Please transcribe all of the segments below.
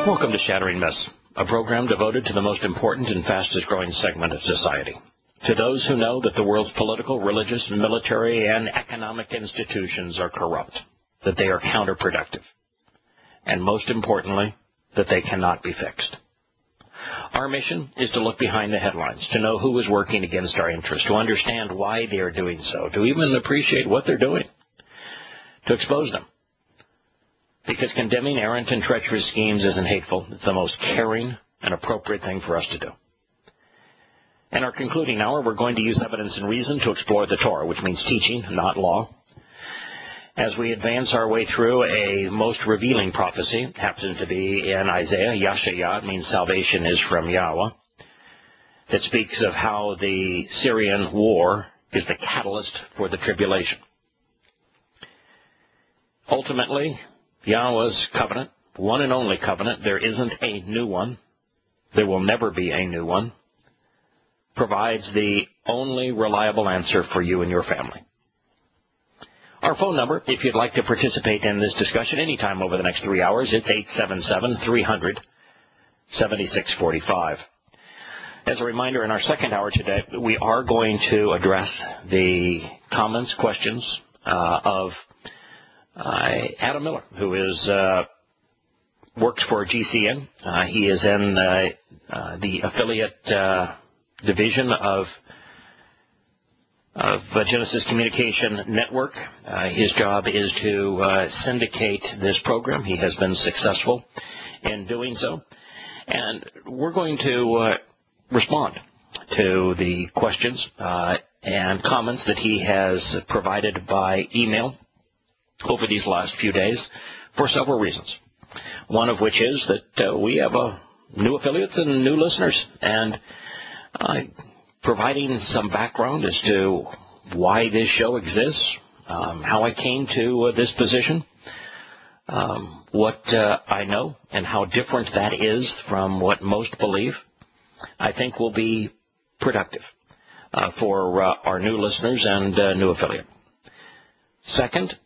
Welcome to Shattering Myths, a program devoted to the most important and fastest growing segment of society. To those who know that the world's political, religious, military, and economic institutions are corrupt, that they are counterproductive, and most importantly, that they cannot be fixed. Our mission is to look behind the headlines, to know who is working against our interests, to understand why they are doing so, to even appreciate what they're doing, to expose them. Because condemning errant and treacherous schemes isn't hateful. It's the most caring and appropriate thing for us to do. In our concluding hour, we're going to use evidence and reason to explore the Torah, which means teaching, not law. As we advance our way through a most revealing prophecy, it happens to be in Isaiah, Yahowah, it means salvation is from Yahowah, that speaks of how the Syrian war is the catalyst for the tribulation. Ultimately, Yahweh's covenant, one and only covenant, there isn't a new one, there will never be a new one, provides the only reliable answer for you and your family. Our phone number, if you'd like to participate in this discussion anytime over the next 3 hours, it's 877-300-7645. As a reminder, in our second hour today, we are going to address the comments, questions of Adam Miller, who is works for GCN. He is in the affiliate division of Genesis Communication Network. His job is to syndicate this program. He has been successful in doing so. And we're going to respond to the questions and comments that he has provided by email over these last few days for several reasons. One of which is that we have new affiliates and new listeners, and providing some background as to why this show exists, how I came to this position, what I know, and how different that is from what most believe, I think will be productive for our new listeners and new affiliate. Second,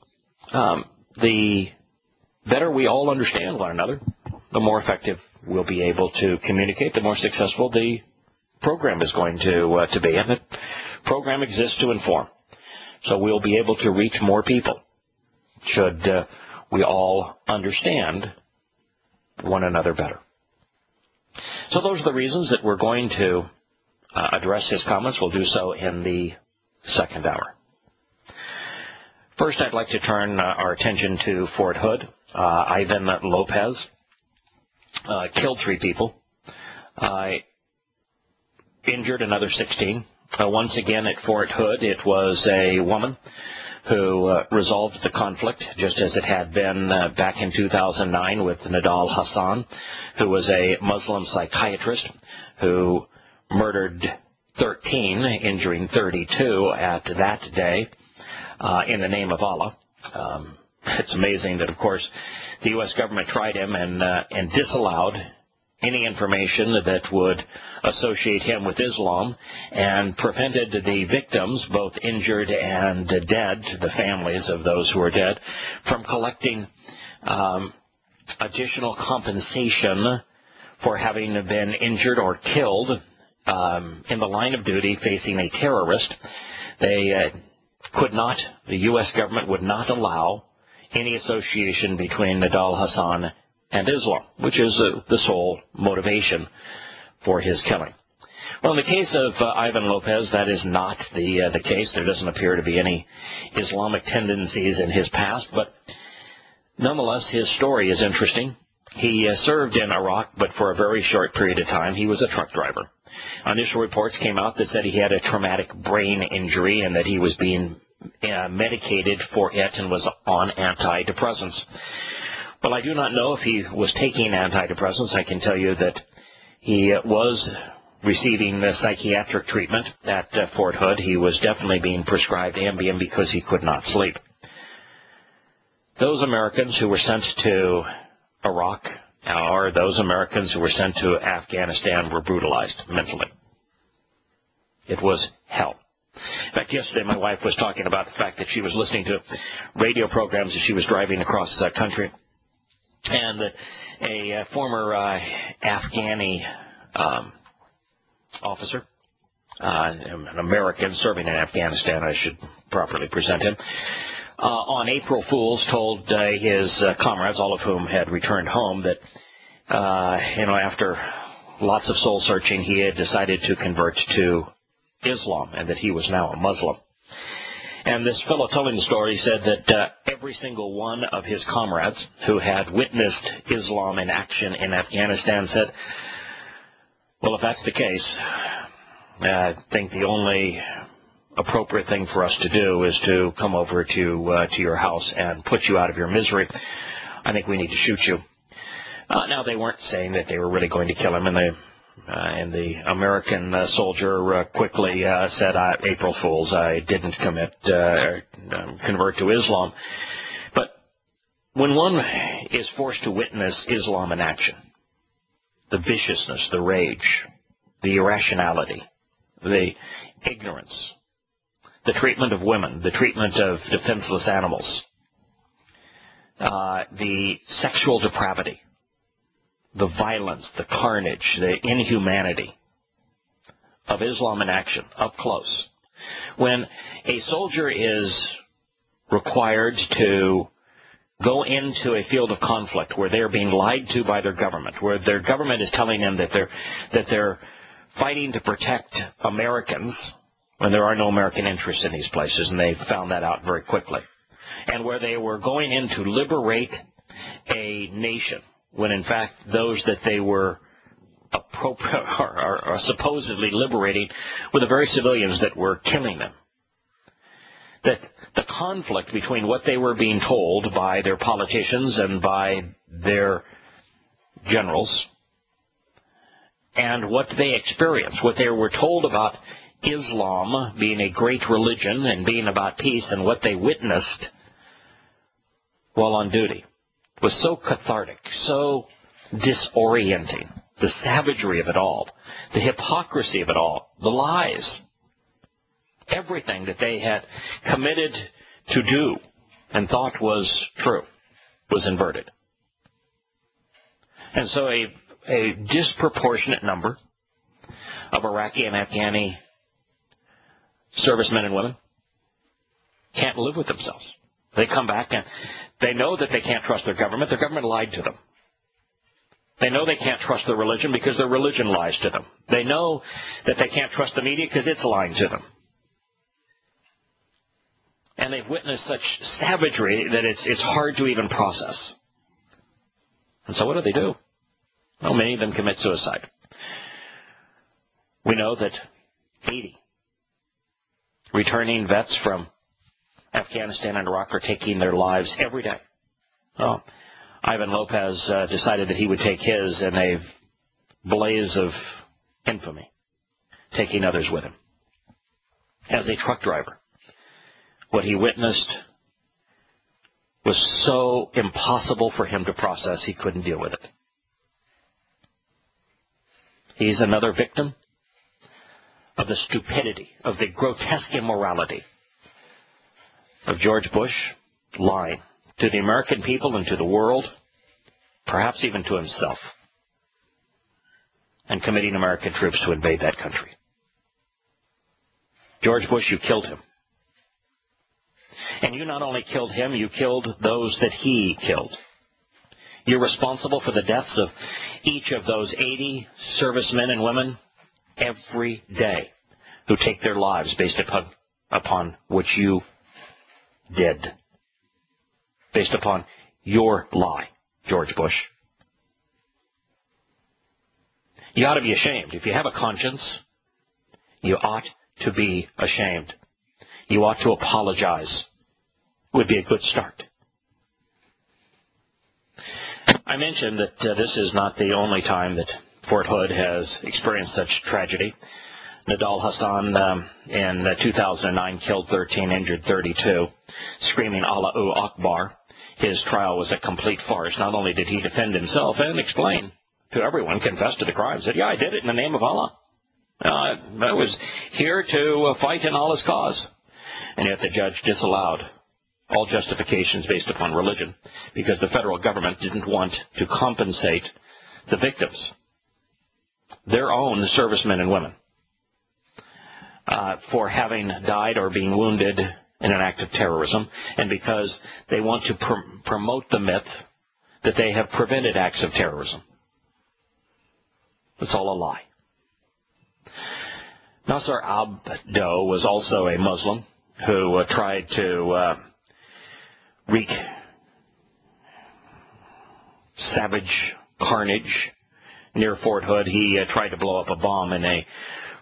the better we all understand one another, the more effective we'll be able to communicate, the more successful the program is going to be. And the program exists to inform. So we'll be able to reach more people should we all understand one another better. So those are the reasons that we're going to address his comments. We'll do so in the second hour. First, I'd like to turn our attention to Fort Hood. Ivan Lopez killed 3 people, injured another 16. Once again at Fort Hood, it was a woman who resolved the conflict, just as it had been back in 2009 with Nadal Hassan, who was a Muslim psychiatrist who murdered 13, injuring 32 at that day. In the name of Allah. It's amazing that, of course, the U.S. government tried him and disallowed any information that would associate him with Islam and prevented the victims, both injured and dead, the families of those who are dead, from collecting additional compensation for having been injured or killed in the line of duty facing a terrorist. They the U.S. government would not allow any association between Nadal Hassan and Islam, which is the sole motivation for his killing. Well, in the case of Ivan Lopez, that is not the case. There doesn't appear to be any Islamic tendencies in his past, but nonetheless, his story is interesting. He served in Iraq, but for a very short period of time. He was a truck driver. Initial reports came out that said he had a traumatic brain injury and that he was being medicated for it and was on antidepressants. Well, I do not know if he was taking antidepressants. I can tell you that he was receiving psychiatric treatment at Fort Hood. He was definitely being prescribed Ambien because he could not sleep. Those Americans who were sent to Iraq, or those Americans who were sent to Afghanistan, were brutalized mentally. It was hell. In fact, yesterday my wife was talking about the fact that she was listening to radio programs as she was driving across the country. and that a former Afghani officer, an American serving in Afghanistan, I should properly present him, on April Fool's told his comrades, all of whom had returned home, that after lots of soul searching, he had decided to convert to Islam, and that he was now a Muslim. And this fellow telling the story said that every single one of his comrades who had witnessed Islam in action in Afghanistan said, well, if that's the case, I think the only appropriate thing for us to do is to come over to your house and put you out of your misery. I think we need to shoot you. Now, they weren't saying that they were really going to kill him, and the American soldier quickly said, April Fools, I didn't convert to Islam. But when one is forced to witness Islam in action, the viciousness, the rage, the irrationality, the ignorance, the treatment of women, the treatment of defenseless animals, the sexual depravity, the violence, the carnage, the inhumanity of Islam in action, up close. When a soldier is required to go into a field of conflict where they're being lied to by their government, where their government is telling them that they're fighting to protect Americans when there are no American interests in these places, and they found that out very quickly, and where they were going in to liberate a nation, when in fact those that they were supposedly liberating were the very civilians that were killing them. That the conflict between what they were being told by their politicians and by their generals and what they experienced, what they were told about Islam being a great religion and being about peace, and what they witnessed while on duty, was so cathartic, so disorienting. The savagery of it all, the hypocrisy of it all, the lies, everything that they had committed to do and thought was true was inverted. And so a disproportionate number of Iraqi and Afghani servicemen and women can't live with themselves. They come back and they know that they can't trust their government. Their government lied to them. They know they can't trust their religion because their religion lies to them. They know that they can't trust the media because it's lying to them. And they've witnessed such savagery that it's hard to even process. And so what do? Well, many of them commit suicide. We know that 80 returning vets from Afghanistan and Iraq are taking their lives every day. Oh, Ivan Lopez decided that he would take his in a blaze of infamy, taking others with him. As a truck driver, what he witnessed was so impossible for him to process, he couldn't deal with it. He's another victim of the stupidity, of the grotesque immorality of George Bush lying to the American people and to the world, perhaps even to himself, and committing American troops to invade that country. George Bush, you killed him. And you not only killed him, you killed those that he killed. You're responsible for the deaths of each of those 80 servicemen and women every day who take their lives based upon what you did, based upon your lie, George Bush. You ought to be ashamed. If you have a conscience, you ought to be ashamed. You ought to apologize. Would be a good start. I mentioned that this is not the only time that Fort Hood has experienced such tragedy. Nidal Hassan in 2009 killed 13, injured 32, screaming Allahu Akbar. His trial was a complete farce. Not only did he defend himself and explain to everyone, confess to the crime, said, yeah, I did it in the name of Allah. I was here to fight in Allah's cause. And yet the judge disallowed all justifications based upon religion, because the federal government didn't want to compensate the victims, their own servicemen and women, for having died or being wounded in an act of terrorism, and because they want to promote the myth that they have prevented acts of terrorism. It's all a lie. Nasser Abdo was also a Muslim who tried to wreak savage carnage near Fort Hood. He tried to blow up a bomb in a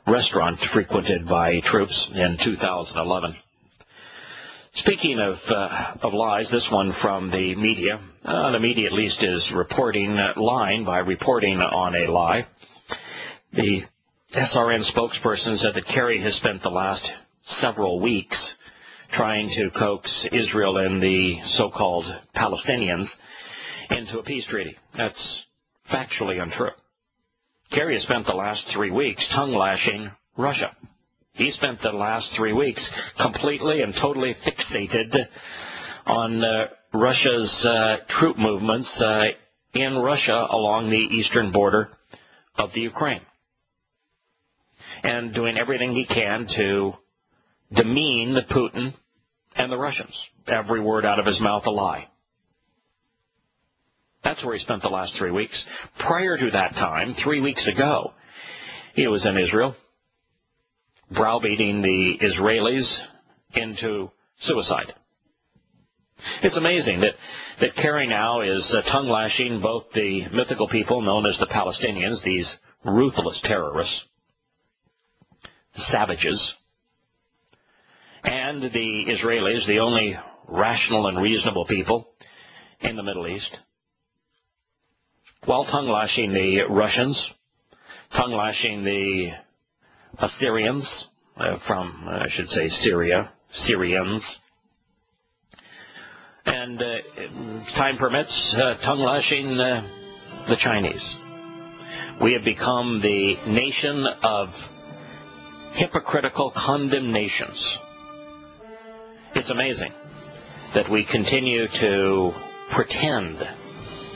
restaurant frequented by troops in 2011. Speaking of lies, this one from the media. The media at least is lying by reporting on a lie. The SRN spokesperson said that Kerry has spent the last several weeks trying to coax Israel and the so-called Palestinians into a peace treaty. That's factually untrue. Kerry has spent the last 3 weeks tongue-lashing Russia. He spent the last 3 weeks completely and totally fixated on Russia's troop movements in Russia along the eastern border of the Ukraine, and doing everything he can to demean Putin and the Russians. Every word out of his mouth a lie. That's where he spent the last 3 weeks. Prior to that time, 3 weeks ago, he was in Israel, browbeating the Israelis into suicide. It's amazing that Kerry now is tongue-lashing both the mythical people known as the Palestinians, these ruthless terrorists, savages, and the Israelis, the only rational and reasonable people in the Middle East, while tongue-lashing the Russians, tongue-lashing the Assyrians from, I should say, Syria, Syrians, and if time permits, tongue-lashing the Chinese. We have become the nation of hypocritical condemnations. It's amazing that we continue to pretend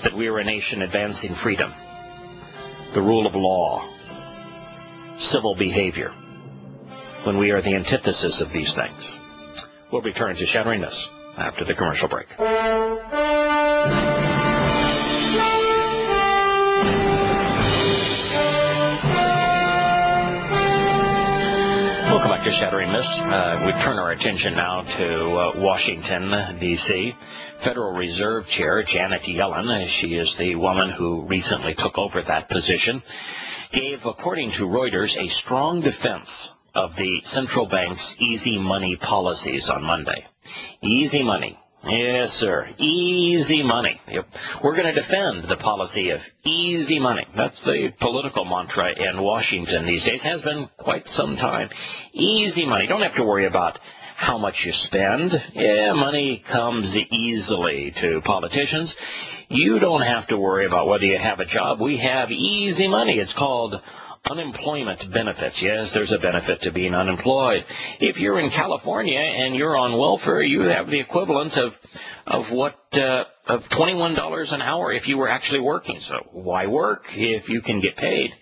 that we are a nation advancing freedom, the rule of law, civil behavior, when we are the antithesis of these things. We'll return to Shattering Myths after the commercial break. Welcome back to Shattering Myths. We turn our attention now to Washington, D.C. Federal Reserve Chair Janet Yellen, she is the woman who recently took over that position, gave, according to Reuters, a strong defense of the central bank's easy money policies on Monday. Easy money. Yes, sir. Easy money. Yep. We're going to defend the policy of easy money. That's the political mantra in Washington these days. Has been quite some time. Easy money. Don't have to worry about how much you spend. Yeah, money comes easily to politicians. You don't have to worry about whether you have a job. We have easy money. It's called unemployment benefits. Yes, there's a benefit to being unemployed. If you're in California and you're on welfare, you have the equivalent of $21 an hour if you were actually working. So why work if you can get paid?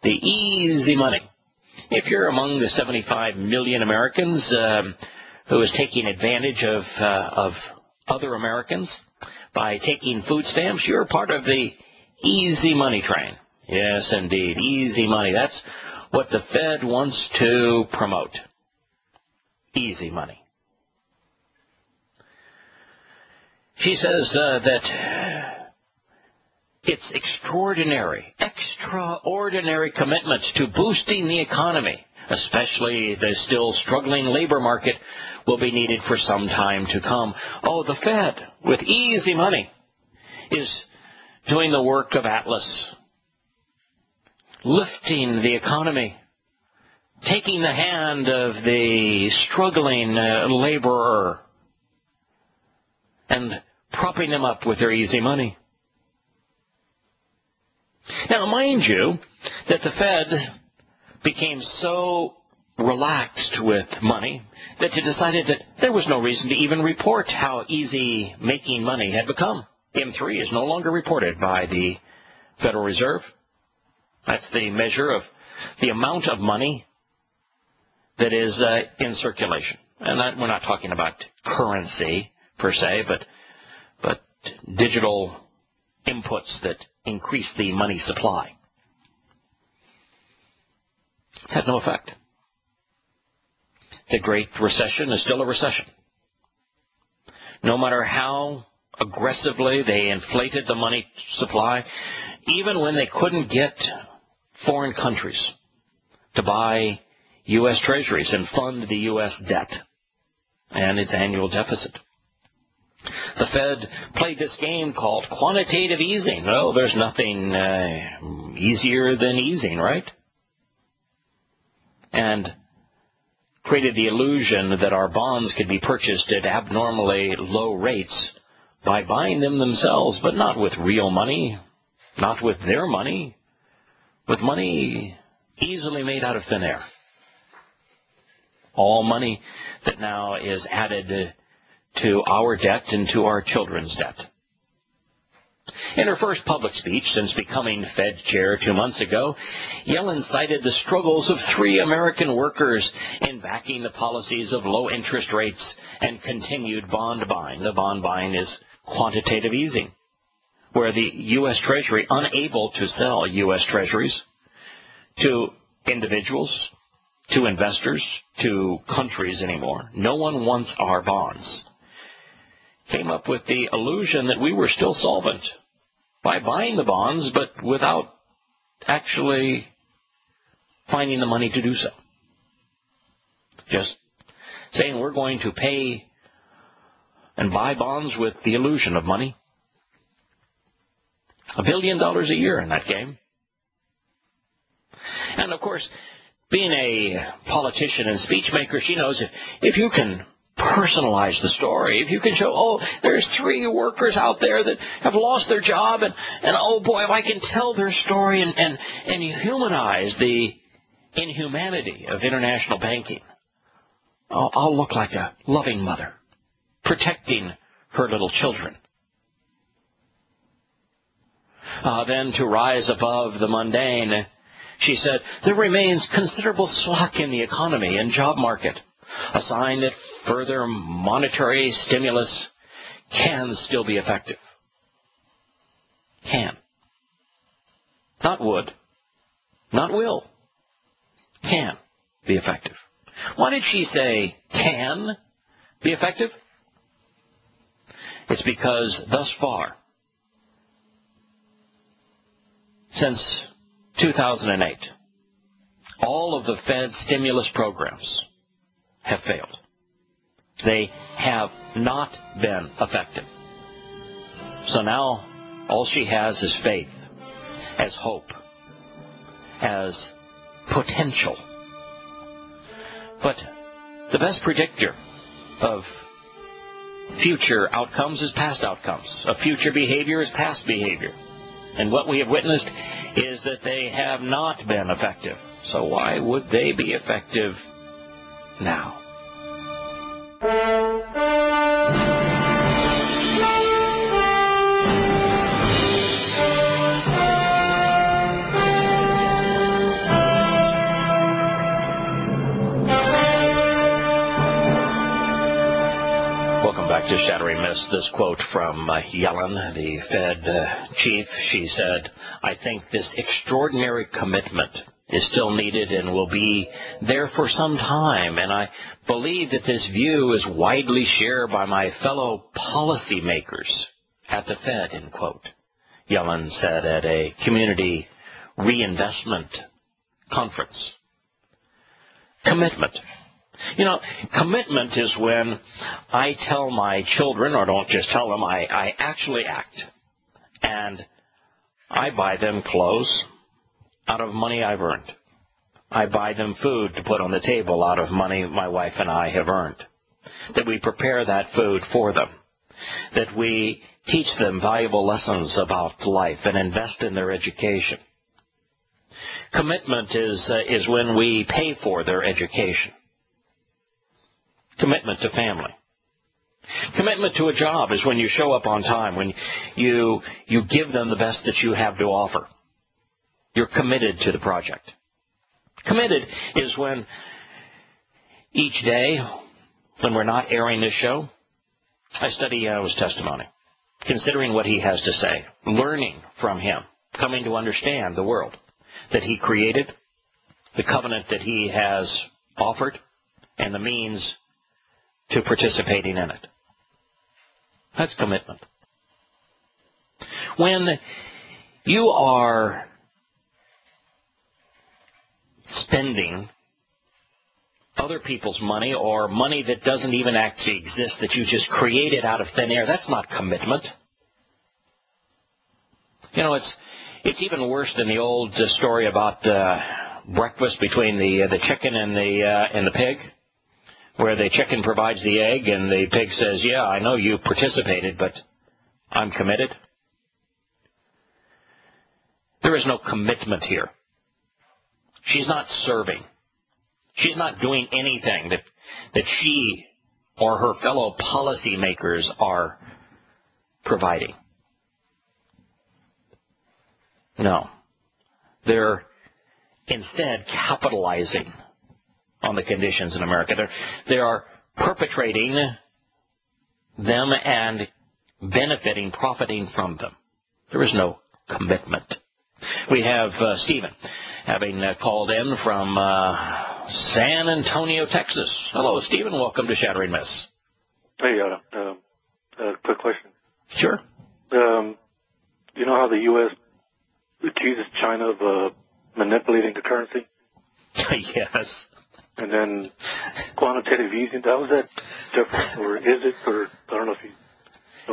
The easy money. If you're among the 75 million Americans who is taking advantage of other Americans by taking food stamps, you're part of the easy money train. Yes, indeed. Easy money. That's what the Fed wants to promote. Easy money. She says that it's extraordinary commitments to boosting the economy, especially the still struggling labor market, will be needed for some time to come. Oh, the Fed, with easy money, is doing the work of Atlas, lifting the economy, taking the hand of the struggling laborer and propping them up with their easy money. Now, mind you, that the Fed became so relaxed with money that you decided that there was no reason to even report how easy making money had become. M3 is no longer reported by the Federal Reserve. That's the measure of the amount of money that is in circulation. And we're not talking about currency per se, but digital inputs that increase the money supply. It's had no effect. The Great Recession is still a recession. No matter how aggressively they inflated the money supply, even when they couldn't get foreign countries to buy U.S. treasuries and fund the U.S. debt and its annual deficit. The Fed played this game called quantitative easing. Well, there's nothing easier than easing, right? And created the illusion that our bonds could be purchased at abnormally low rates by buying them themselves, but not with real money, not with their money, with money easily made out of thin air. All money that now is added to our debt and to our children's debt. In her first public speech since becoming Fed chair 2 months ago, Yellen cited the struggles of 3 American workers in backing the policies of low interest rates and continued bond buying. The bond buying is quantitative easing, where the U.S. Treasury, unable to sell U.S. Treasuries to individuals, to investors, to countries anymore. No one wants our bonds. Came up with the illusion that we were still solvent by buying the bonds, but without actually finding the money to do so. Just saying we're going to pay and buy bonds with the illusion of money. $1 billion a year in that game. And of course, being a politician and speech maker, she knows if you can personalize the story, if you can show, oh, there's 3 workers out there that have lost their job, and oh boy, if I can tell their story and humanize the inhumanity of international banking, I'll look like a loving mother, protecting her little children. Then to rise above the mundane, she said, there remains considerable slack in the economy and job market, a sign that further monetary stimulus can still be effective. Can. Not would. Not will. Can be effective. Why did she say can be effective? It's because thus far, since 2008, all of the Fed's stimulus programs have failed. They have not been effective. So now all she has is faith, as hope, as potential. But the best predictor of future outcomes is past outcomes. Of future behavior is past behavior. And what we have witnessed is that they have not been effective. So why would they be effective now? Welcome back to Shattering Myths. This quote from Yellen, the Fed chief. She said, I think this extraordinary commitment is still needed and will be there for some time, and I believe that this view is widely shared by my fellow policymakers at the Fed, end quote. Yellen said at a community reinvestment conference. Commitment. You know, commitment is when I tell my children, or don't just tell them, I actually act. And I buy them clothes out of money I've earned. I buy them food to put on the table out of money my wife and I have earned. That we prepare that food for them. That we teach them valuable lessons about life and invest in their education. Commitment is when we pay for their education. Commitment to family. Commitment to a job is when you show up on time, when you give them the best that you have to offer. You're committed to the project. Committed is when each day, when we're not airing this show, I study Yahowah's testimony, considering what he has to say, learning from him, coming to understand the world that he created, the covenant that he has offered, and the means to participating in it. That's commitment. When you are spending other people's money, or money that doesn't even actually exist, that you just created out of thin air, that's not commitment. You know, it's even worse than the old story about breakfast between the chicken and the pig, where the chicken provides the egg and the pig says, yeah, I know you participated, but I'm committed. There is no commitment here. She's not serving. She's not doing anything that she or her fellow policymakers are providing. No. They're instead capitalizing on the conditions in America. They are perpetrating them and benefiting, profiting from them. There is no commitment. We have Stephen, having called in from San Antonio, Texas. Hello, Stephen. Welcome to Shattering Myths. Hey, quick question. Sure. You know how the U.S. accuses China of manipulating the currency? Yes. And then quantitative easing, how is that different? Or is it? Or I don't know if you...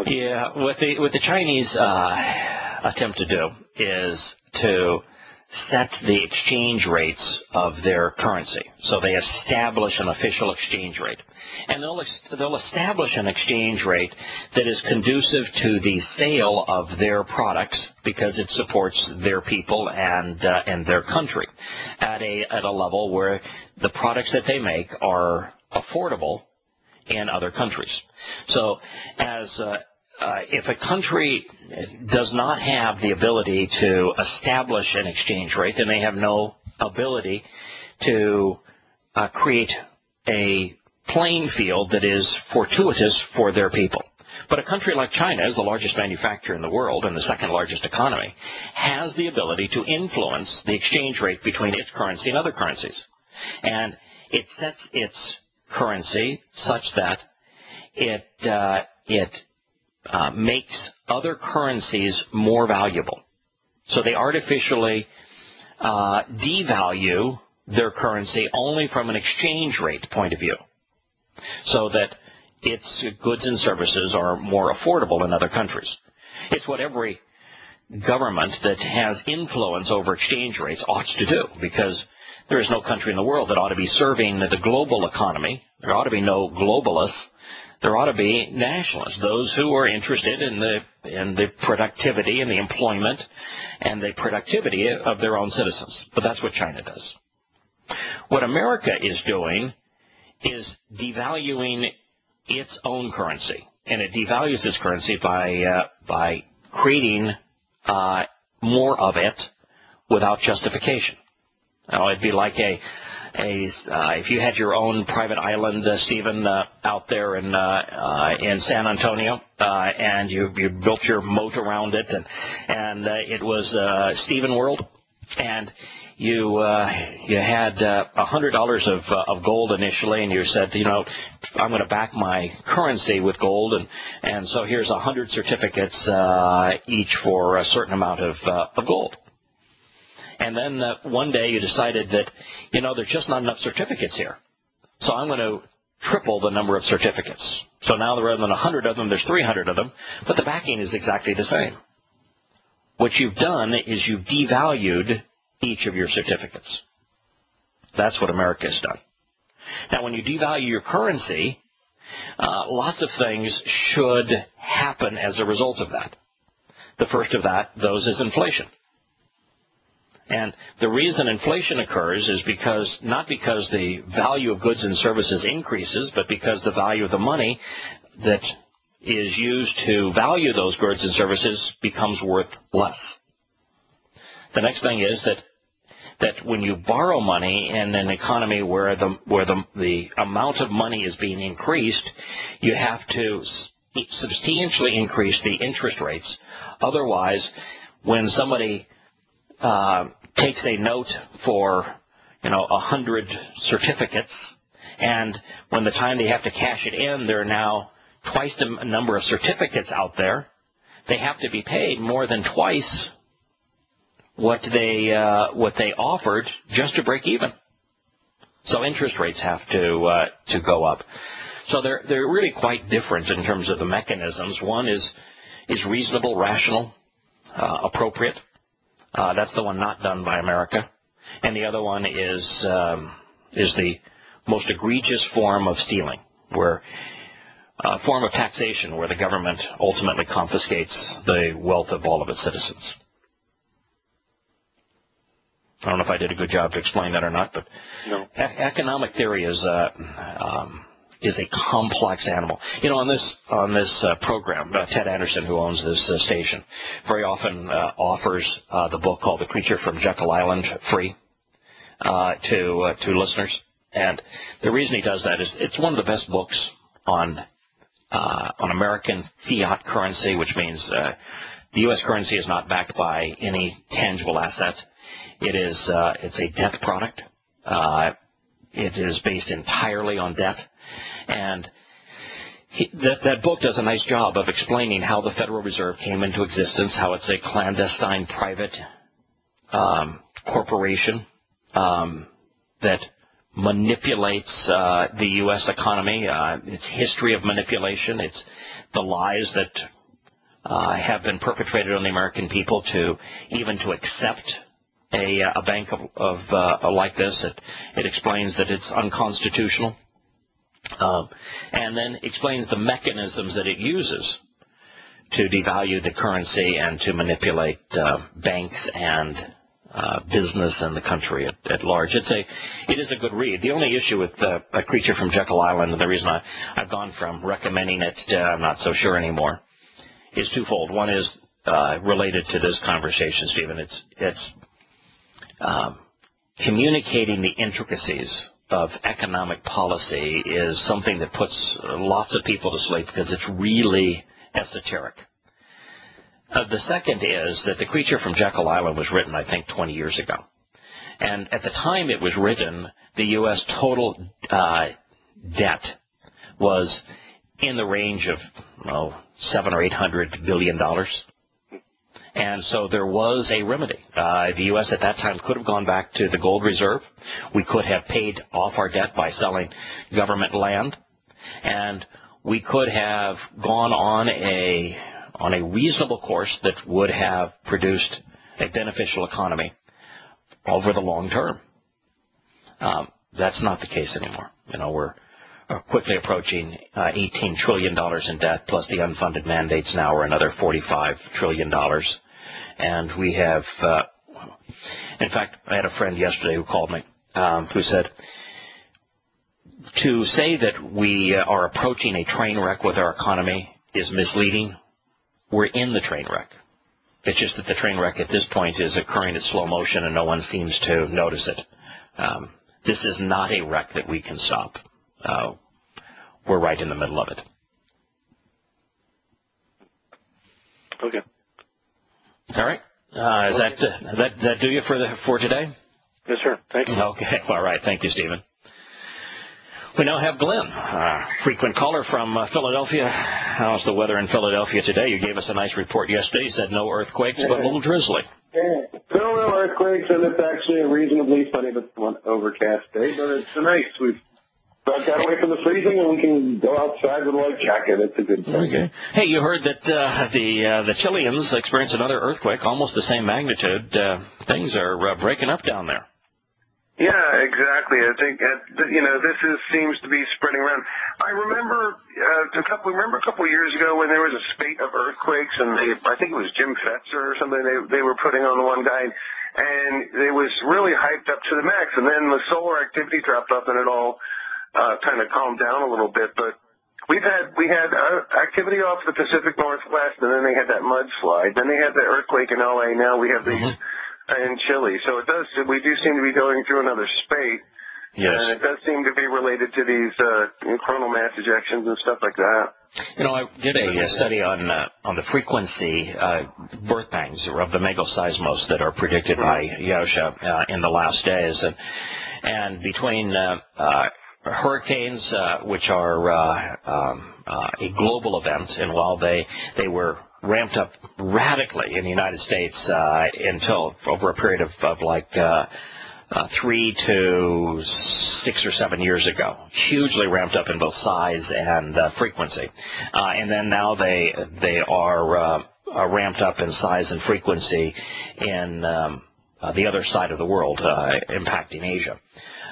Yeah, what the Chinese attempt to do is to set the exchange rates of their currency. So they establish an official exchange rate. And they'll establish an exchange rate that is conducive to the sale of their products because it supports their people and their country at a level where the products that they make are affordable in other countries. So as if a country does not have the ability to establish an exchange rate, then they have no ability to create a playing field that is fortuitous for their people. But a country like China, as the largest manufacturer in the world and the second largest economy, has the ability to influence the exchange rate between its currency and other currencies. And it sets its currency such that it makes other currencies more valuable. So they artificially devalue their currency only from an exchange rate point of view, so that its goods and services are more affordable in other countries. It's what every government that has influence over exchange rates ought to do, because there is no country in the world that ought to be serving the global economy. There ought to be no globalists. There ought to be nationalists, those who are interested in the productivity and the employment and the productivity of their own citizens. But that's what China does. What America is doing is devaluing its own currency, and it devalues its currency by creating more of it without justification. Now, it'd be like if you had your own private island, Stephen, out there in San Antonio, and you built your moat around it, and it was Stephen World, and you had $100 of gold initially, and you said, you know, I'm going to back my currency with gold, and so here's 100 certificates each for a certain amount of gold. And then one day you decided that, you know, there's just not enough certificates here. So I'm going to triple the number of certificates. So now rather than 100 of them, there's 300 of them, but the backing is exactly the same. What you've done is you've devalued each of your certificates. That's what America has done. Now, when you devalue your currency, lots of things should happen as a result of that. The first of those is inflation. And the reason inflation occurs is not because the value of goods and services increases, but because the value of the money that is used to value those goods and services becomes worth less. The next thing is that when you borrow money in an economy where the amount of money is being increased, you have to substantially increase the interest rates. Otherwise, when somebody takes a note for 100 certificates, and when the time they have to cash it in, there are now twice the number of certificates out there, they have to be paid more than twice what they offered just to break even. So interest rates have to go up. So they're really quite different in terms of the mechanisms. One is reasonable, rational, appropriate. That's the one not done by America. And the other one is the most egregious form of stealing, where a form of taxation where the government ultimately confiscates the wealth of all of its citizens. I don't know if I did a good job to explain that or not, but no. Economic theory is a complex animal. On this program, Ted Anderson, who owns this station, very often offers the book called The Creature from Jekyll Island free to listeners. And the reason he does that is it's one of the best books on American fiat currency, which means the U.S. currency is not backed by any tangible asset. It's a debt product. It is based entirely on debt. And that book does a nice job of explaining how the Federal Reserve came into existence, how it's a clandestine private corporation that manipulates the U.S. economy, its history of manipulation, it's the lies that have been perpetrated on the American people to accept a bank of like this. It explains that it's unconstitutional, and then explains the mechanisms that it uses to devalue the currency and to manipulate banks and business and the country at large. It is a good read. The only issue with A Creature from Jekyll Island, and the reason I've gone from recommending it to I'm not so sure anymore, is twofold. One is related to this conversation, Stephen. It's communicating the intricacies of economic policy is something that puts lots of people to sleep because it's really esoteric. The second is that The Creature from Jekyll Island was written, I think, 20 years ago. And at the time it was written, the U.S. total debt was in the range of $700 or $800 billion. And so there was a remedy. The U.S. at that time could have gone back to the gold reserve. We could have paid off our debt by selling government land. And we could have gone on a reasonable course that would have produced a beneficial economy over the long term. That's not the case anymore. We're quickly approaching $18 trillion in debt, plus the unfunded mandates now are another $45 trillion. And we have, in fact, I had a friend yesterday who called me who said, to say that we are approaching a train wreck with our economy is misleading. We're in the train wreck. It's just that the train wreck at this point is occurring in slow motion and no one seems to notice it. This is not a wreck that we can stop. We're right in the middle of it. Okay. All right. Is that do you for today? Yes, sir. Thank you. Okay. All right. Thank you, Stephen. We now have Glenn, frequent caller from Philadelphia. How's the weather in Philadelphia today? You gave us a nice report yesterday. You said no earthquakes, but a little drizzly. Yeah, still no earthquakes, and it's actually a reasonably sunny but somewhat overcast day, but it's nice. We've got away from the freezing, and we can go outside with a light jacket. It's a good thing. Okay. Hey, you heard that the Chileans experienced another earthquake, almost the same magnitude. Things are breaking up down there. Yeah, exactly. I think this seems to be spreading around. I remember a couple of years ago when there was a spate of earthquakes, and I think it was Jim Fetzer or something. They were putting on the one guy, and it was really hyped up to the max. And then the solar activity dropped off, and it all kind of calmed down a little bit. But we had activity off the Pacific Northwest, and then they had that mudslide. Then they had the earthquake in LA. Now we have these in Chile. So we do seem to be going through another spate. Yes. And it does seem to be related to these coronal mass ejections and stuff like that. You know, I did a study on the frequency birth pangs of the megaseismos that are predicted by Yahowah in the last days, and between hurricanes, which are a global event, and while they were ramped up radically in the United States until over a period of like 3 to 6 or 7 years ago, hugely ramped up in both size and frequency, and then now they are ramped up in size and frequency in the other side of the world, impacting Asia.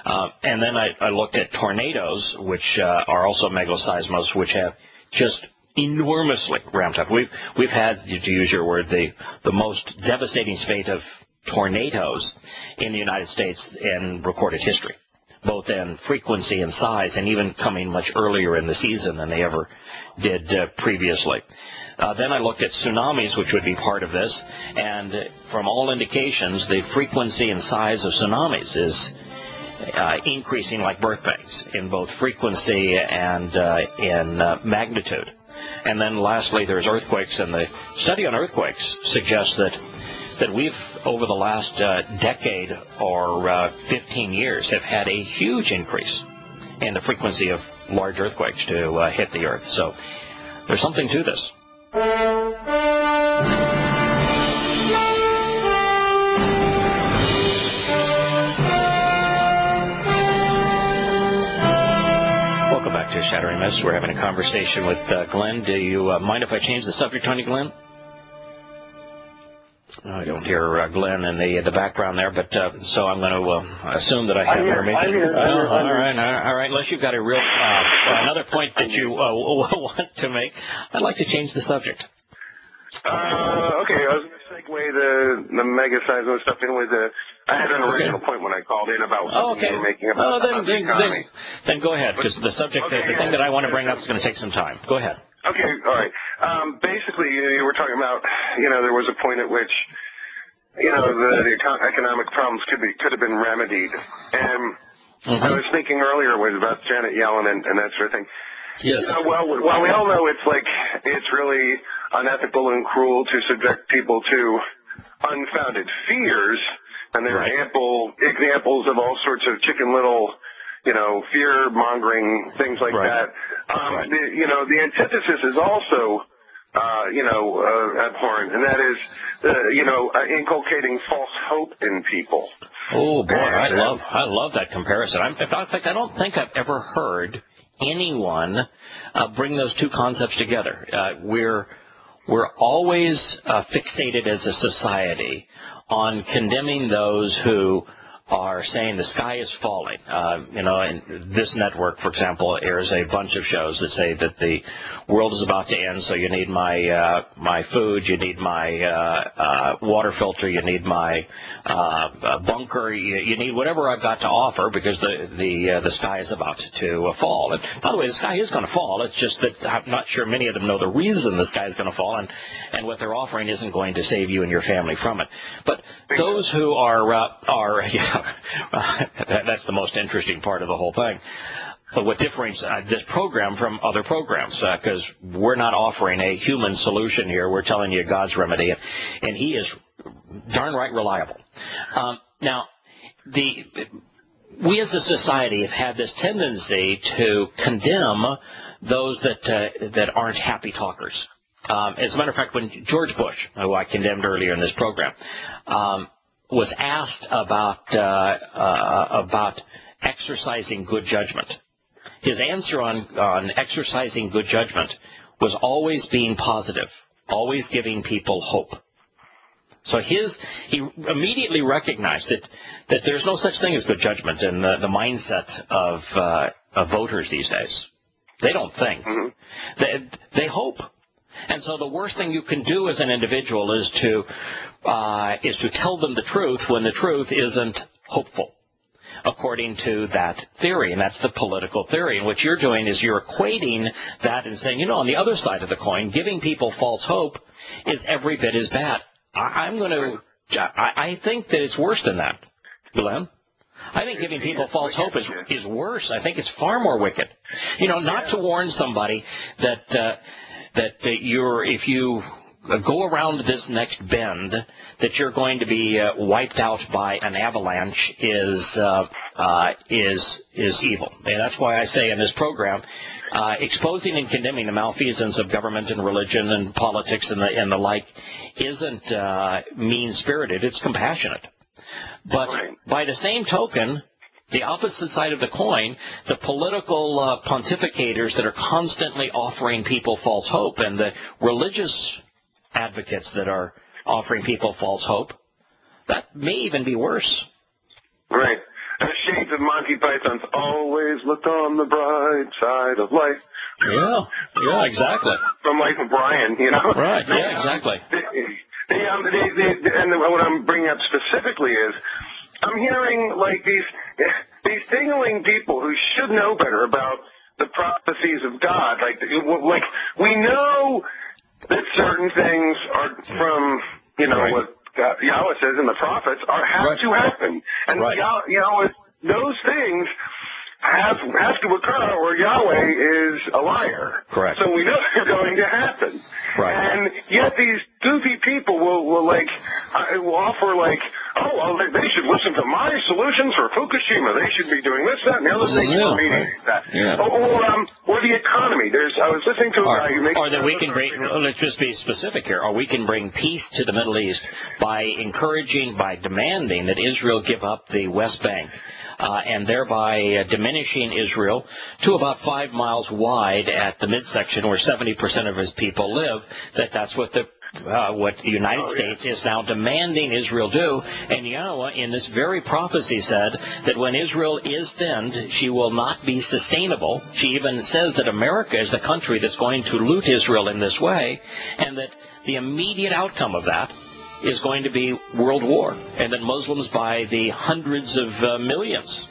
And then I looked at tornadoes, which are also megaseismos, which have just enormously ramped up. We've had, to use your word, the most devastating spate of tornadoes in the United States in recorded history, both in frequency and size, and even coming much earlier in the season than they ever did previously. Then I looked at tsunamis, which would be part of this, and from all indications, the frequency and size of tsunamis is increasing like birth pangs in both frequency and in magnitude. And then lastly, there's earthquakes, and the study on earthquakes suggests that we've, over the last decade or 15 years, have had a huge increase in the frequency of large earthquakes to hit the Earth. So there's something to this. Welcome back to Shattering Myths. We're having a conversation with Glenn. Do you mind if I change the subject, Tony, Glenn? I don't hear Glenn in the background there, but so I'm going to assume that I have information. All right. Unless you've got a real another point that you want to make, I'd like to change the subject. Okay, I was going to segue the mega-seismo stuff in with I had an original point when I called in about something you were making about the economy. Then go ahead, because the subject, the thing that I want to bring up is going to take some time. Go ahead. Okay, all right. Basically, you were talking about, there was a point at which, the economic problems could have been remedied. And I was thinking earlier was about Janet Yellen and that sort of thing. Yes. Well, we all know it's really unethical and cruel to subject people to unfounded fears, and there are ample examples of all sorts of Chicken Little, fear-mongering things like that. The antithesis is also, abhorrent, and that is, inculcating false hope in people. Oh boy, I love that comparison. In fact, I don't think I've ever heard anyone bring those two concepts together. We're always fixated as a society on condemning those who are saying the sky is falling. And this network, for example, airs a bunch of shows that say that the world is about to end, so you need my food, you need my water filter, you need my bunker, you need whatever I've got to offer, because the sky is about to fall. And by the way, the sky is going to fall. It's just that I'm not sure many of them know the reason the sky is going to fall, and what they're offering isn't going to save you and your family from it. But those who are that's the most interesting part of the whole thing. But what differentiates this program from other programs, because we're not offering a human solution here. We're telling you God's remedy, and He is darn right reliable. Now, we as a society have had this tendency to condemn those that aren't happy talkers. As a matter of fact, when George Bush, who I condemned earlier in this program, was asked about exercising good judgment, his answer on exercising good judgment was always being positive, always giving people hope. So he immediately recognized that there's no such thing as good judgment in the mindset of voters these days. They don't think. They hope. And so the worst thing you can do as an individual is to tell them the truth when the truth isn't hopeful, according to that theory, and that's the political theory. And what you're doing is you're equating that and saying, on the other side of the coin, giving people false hope is every bit as bad. I think that it's worse than that, Glenn. I think giving people false hope is worse. I think it's far more wicked. Not to warn somebody that if you go around this next bend, that you're going to be wiped out by an avalanche is evil. And that's why I say in this program, exposing and condemning the malfeasance of government and religion and politics and the like isn't mean-spirited. It's compassionate. But by the same token, the opposite side of the coin, the political pontificators that are constantly offering people false hope and the religious advocates that are offering people false hope, that may even be worse. Right. The shades of Monty Python's always look on the bright side of life. Yeah, exactly. From Life of Brian, Right, yeah, exactly. And what I'm bringing up specifically is, I'm hearing like these dingling people who should know better about the prophecies of God. Like we know that certain things are from, what Yahweh says in the prophets have to happen. And Yahweh, those things have to occur or Yahweh is a liar. Correct. So we know they're going to happen. Right. And yet these goofy people will offer they should listen to my solutions for Fukushima. They should be doing this, that, and the other thing for meeting that. Yeah. Or the economy. I was listening to a guy who makes... Or that we can bring, let's just be specific here, or we can bring peace to the Middle East by demanding that Israel give up the West Bank. And thereby diminishing Israel to about 5 miles wide at the midsection where 70% of his people live, that's what the United States is now demanding Israel do. And Yahowah in this very prophecy said that when Israel is thinned, she will not be sustainable. She even says that America is the country that's going to loot Israel in this way, and that the immediate outcome of that is going to be world war, and that Muslims by the hundreds of millions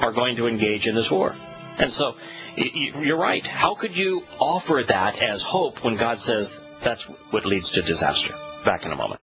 are going to engage in this war. And so you're right. How could you offer that as hope when God says that's what leads to disaster? Back in a moment.